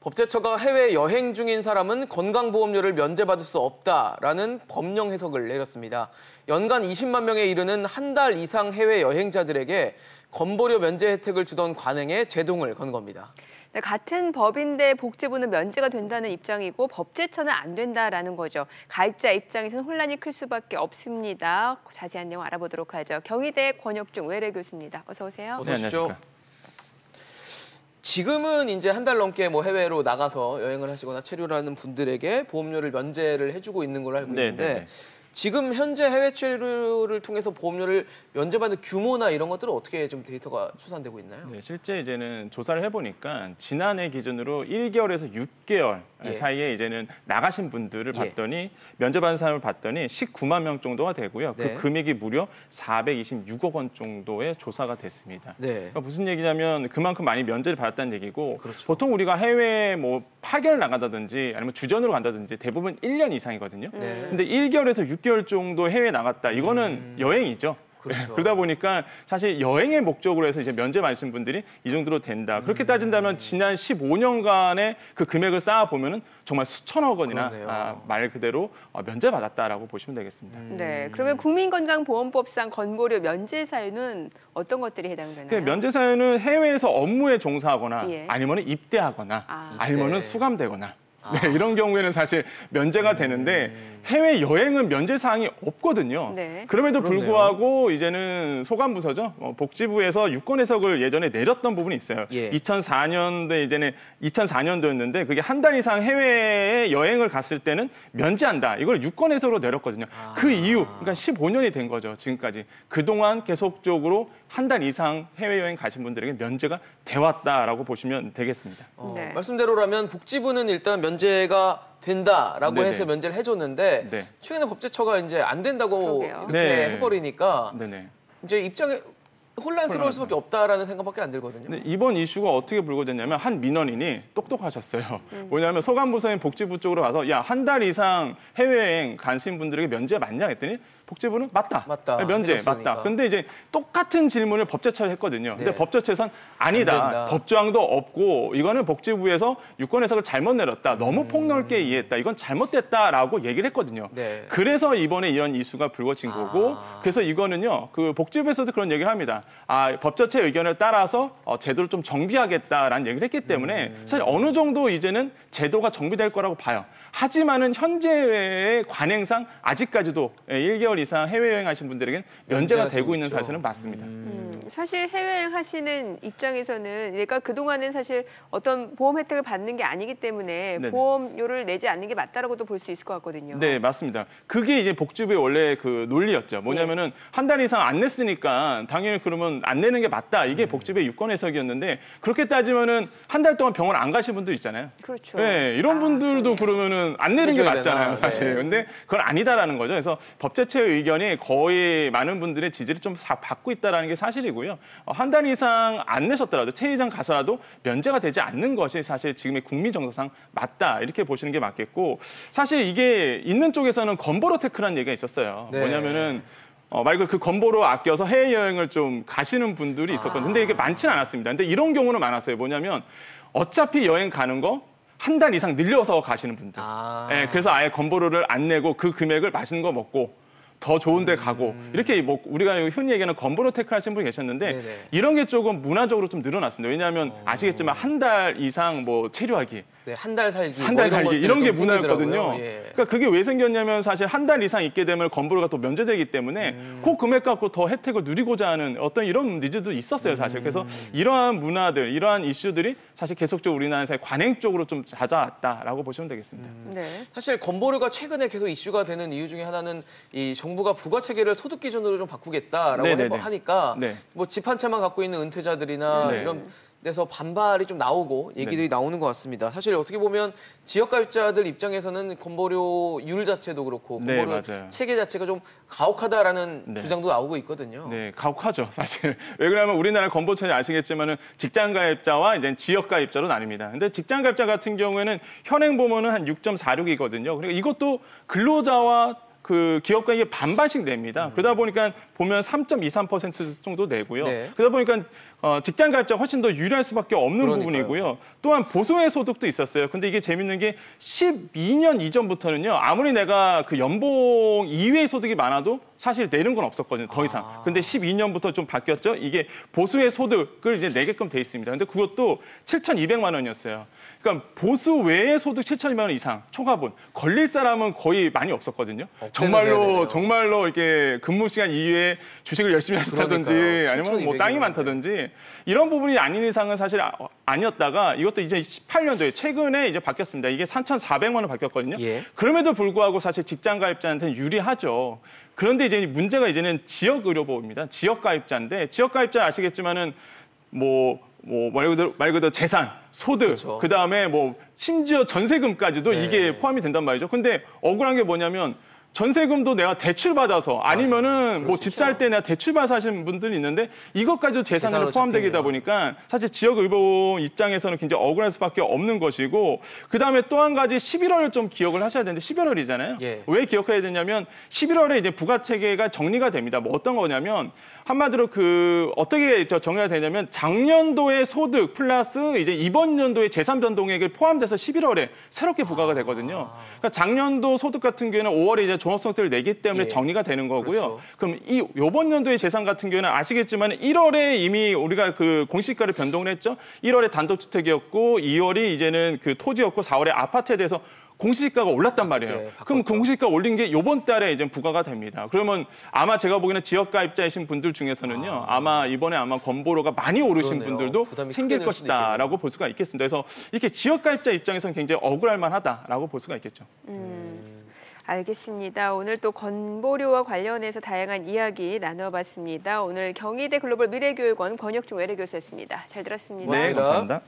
법제처가 해외 여행 중인 사람은 건강보험료를 면제받을 수 없다라는 법령 해석을 내렸습니다. 연간 20만 명에 이르는 한 달 이상 해외 여행자들에게 건보료 면제 혜택을 주던 관행에 제동을 건 겁니다. 네, 같은 법인데 복지부는 면제가 된다는 입장이고 법제처는 안 된다라는 거죠. 가입자 입장에서는 혼란이 클 수밖에 없습니다. 자세한 내용 알아보도록 하죠. 경희대 권혁중 외래 교수입니다. 어서 오세요. 어서 오십시오. 지금은 이제 한 달 넘게 뭐 해외로 나가서 여행을 하시거나 체류를 하는 분들에게 보험료를 면제를 해주고 있는 걸로 알고 있는데 지금 현재 해외 체류를 통해서 보험료를 면제받는 규모나 이런 것들은 어떻게 좀 데이터가 추산되고 있나요? 네, 실제 이제는 조사를 해보니까 지난해 기준으로 1개월에서 6개월 사이에 이제는 나가신 분들을 봤더니 면제받은 사람을 봤더니 19만 명 정도가 되고요. 그 금액이 무려 426억 원 정도의 조사가 됐습니다. 그러니까 무슨 얘기냐면 그만큼 많이 면제를 받았다는 얘기고 보통 우리가 해외 뭐 파견을 나간다든지 아니면 주전으로 간다든지 대부분 1년 이상이거든요. 근데 1개월에서 6개월 정도 해외 나갔다. 이거는 여행이죠. 그렇죠. 그러다 보니까 사실 여행의 목적으로 해서 이제 면제 받으신 분들이 이 정도로 된다. 그렇게 따진다면 지난 15년간의 그 금액을 쌓아 보면은 정말 수천억 원이나 말 그대로 면제 받았다라고 보시면 되겠습니다. 네, 그러면 국민건강보험법상 건보료 면제 사유는 어떤 것들이 해당되나요? 면제 사유는 해외에서 업무에 종사하거나 아니면 입대하거나 아니면 수감되거나. 네, 이런 경우에는 사실 면제가 되는데 해외 여행은 면제 사항이 없거든요. 그럼에도 불구하고 이제는 소관부서죠. 복지부에서 유권 해석을 예전에 내렸던 부분이 있어요. 2004년도에 이제는 2004년도였는데 그게 한 달 이상 해외에 여행을 갔을 때는 면제한다. 이걸 유권 해석으로 내렸거든요. 그 이후 그러니까 15년이 된 거죠. 지금까지. 그동안 계속적으로 한 달 이상 해외여행 가신 분들에게 면제가 돼왔다라고 보시면 되겠습니다. 말씀대로라면 복지부는 일단 면제가 된다라고 해서 면제를 해줬는데 최근에 법제처가 이제 안 된다고 이렇게 해버리니까 이제 입장에 혼란스러울 수밖에 없다라는 생각밖에 안 들거든요. 이번 이슈가 어떻게 불거졌냐면 한 민원인이 똑똑하셨어요. 뭐냐면 소관부서인 복지부 쪽으로 가서 야, 한 달 이상 해외여행 가신 분들에게 면제 맞냐 했더니 복지부는 맞다. 면제 해줬으니까. 맞다. 근데 이제 똑같은 질문을 법제처에 했거든요. 근데 법제처에서는 아니다. 법조항도 없고 이거는 복지부에서 유권 해석을 잘못 내렸다. 너무 폭넓게 이해했다. 이건 잘못됐다라고 얘기를 했거든요. 그래서 이번에 이런 이슈가 불거진 거고 그래서 이거는요. 그 복지부에서도 그런 얘기를 합니다. 법제처의 의견을 따라서 제도를 좀 정비하겠다라는 얘기를 했기 때문에 사실 어느 정도 이제는 제도가 정비될 거라고 봐요. 하지만은 현재의 관행상 아직까지도 1개월 이상 해외여행 하신 분들에게는 면제가 되고 있는 사실은 맞습니다. 사실 해외여행 하시는 입장에서는 얘가 그동안은 사실 어떤 보험 혜택을 받는 게 아니기 때문에 보험료를 내지 않는 게 맞다라고도 볼 수 있을 것 같거든요. 네, 맞습니다. 그게 이제 복지부의 원래 그 논리였죠. 뭐냐면은 한 달 이상 안 냈으니까 당연히 그러면 안 내는 게 맞다. 이게 복지부의 유권 해석이었는데 그렇게 따지면은 한 달 동안 병원 안 가신 분들 있잖아요. 그렇죠. 네, 이런 분들도 그러면은 안 내는 게 맞잖아요, 사실. 근데 그건 아니다라는 거죠. 그래서 법제처의 의견이 거의 많은 분들의 지지를 좀 받고 있다라는 게 사실이고요. 한 달 이상 안 내셨더라도 체의장 가서라도 면제가 되지 않는 것이 사실 지금의 국민 정서상 맞다 이렇게 보시는 게 맞겠고 사실 이게 있는 쪽에서는 건보료 테크라는 얘기가 있었어요. 뭐냐면은 말 그대로 그 건보료 아껴서 해외여행을 좀 가시는 분들이 있었거든요. 근데 이게 많지는 않았습니다. 근데 이런 경우는 많았어요. 뭐냐면 어차피 여행 가는 거 한 달 이상 늘려서 가시는 분들. 그래서 아예 건보료를 안 내고 그 금액을 맛있는 거 먹고 더 좋은 데 가고 이렇게 뭐 우리가 흔히 얘기하는 건보료 테크 하시는 분이 계셨는데 이런 게 조금 문화적으로 좀 늘어났습니다. 왜냐하면 아시겠지만 한 달 이상 뭐 체류하기. 한 달 살기. 이런 게 문화였거든요. 그러니까 그게 왜 생겼냐면 사실 한 달 이상 있게 되면 건보료가 또 면제되기 때문에 그 금액 갖고 더 혜택을 누리고자 하는 어떤 이런 니즈도 있었어요, 사실. 그래서 이러한 문화들, 이러한 이슈들이 사실 계속적으로 우리나라에서 관행 쪽으로 좀 잦아왔다라고 보시면 되겠습니다. 사실 건보료가 최근에 계속 이슈가 되는 이유 중에 하나는 이 정부가 부가 체계를 소득 기준으로 좀 바꾸겠다라고 하니까 뭐 집 한 채만 갖고 있는 은퇴자들이나 이런 데서 반발이 좀 나오고 얘기들이 나오는 것 같습니다. 사실 어떻게 보면 지역가입자들 입장에서는 건보료율 자체도 그렇고 건보료 체계 자체가 좀 가혹하다라는 주장도 나오고 있거든요. 네, 가혹하죠, 사실. 왜 그러냐면 우리나라 건보처는 아시겠지만은 직장가입자와 이제 지역가입자로 나뉩니다. 근데 직장가입자 같은 경우에는 현행 보면은 한 6.46이거든요. 그러니까 이것도 근로자와 그 기업가 이게 반반씩 냅니다. 그러다 보니까 보면 3.23% 정도 내고요. 그러다 보니까 직장 가입자가 훨씬 더 유리할 수밖에 없는 그러니까요. 부분이고요. 또한 보수의 소득도 있었어요. 근데 이게 재밌는 게 12년 이전부터는요. 아무리 내가 그 연봉 이외의 소득이 많아도 사실 내는 건 없었거든요. 더 이상. 근데 12년부터 좀 바뀌었죠. 이게 보수의 소득을 이제 내게끔 돼 있습니다. 근데 그것도 7,200만 원이었어요. 그러니까 보수 외의 소득 7,200만 원 이상 초과분 걸릴 사람은 거의 많이 없었거든요. 정말로 이렇게 근무 시간 이외에 주식을 열심히 하셨다든지 아니면 뭐 땅이 많다든지 이런 부분이 아닌 이상은 사실 아니었다가 이것도 이제 18년도에 최근에 이제 바뀌었습니다. 이게 3,400만 원 바뀌었거든요. 예. 그럼에도 불구하고 사실 직장 가입자한테는 유리하죠. 그런데 이제 문제가 이제는 지역 의료보험입니다. 지역 가입자인데 지역 가입자 아시겠지만은 말 그대로 재산, 소득, 그렇죠. 그다음에 뭐 심지어 전세금까지도 네. 이게 포함이 된단 말이죠. 근데 억울한 게 뭐냐면 전세금도 내가 대출받아서 아니면은 뭐 집 살 때 내가 대출받아서 하시는 분들이 있는데 이것까지도 재산으로 포함되다 보니까 사실 지역 의료보험 입장에서는 굉장히 억울할 수밖에 없는 것이고 그다음에 또 한 가지 11월을 좀 기억을 하셔야 되는데 11월이잖아요. 예. 왜 기억해야 되냐면 11월에 이제 부가체계가 정리가 됩니다. 뭐 어떤 거냐면 한마디로 어떻게 정리가 되냐면 작년도의 소득 플러스 이제 이번 연도의 재산 변동액을 포함돼서 11월에 새롭게 부과가 되거든요. 그러니까 작년도 소득 같은 경우에는 5월에 이제 종합소득세를 내기 때문에 예. 정리가 되는 거고요. 그렇죠. 그럼 이번 연도의 재산 같은 경우에는 아시겠지만 1월에 이미 우리가 그 공시가를 변동을 했죠. 1월에 단독주택이었고 2월이 이제는 그 토지였고 4월에 아파트에 대해서 공시지가가 올랐단 말이에요. 네, 그럼 공시지가 올린 게 이번 달에 이제 부과가 됩니다. 그러면 아마 제가 보기에는 지역 가입자이신 분들 중에서는요. 아마 이번에 건보료가 많이 오르신 그러네요. 분들도 부담이 생길 크게 될 것이다라고 볼 수가 있겠습니다. 그래서 이렇게 지역 가입자 입장에서는 굉장히 억울할 만하다라고 볼 수가 있겠죠. 알겠습니다. 오늘 또 건보료와 관련해서 다양한 이야기 나눠봤습니다. 오늘 경희대 글로벌 미래교육원 권혁중 외래교수였습니다. 잘 들었습니다. 네, 감사합니다.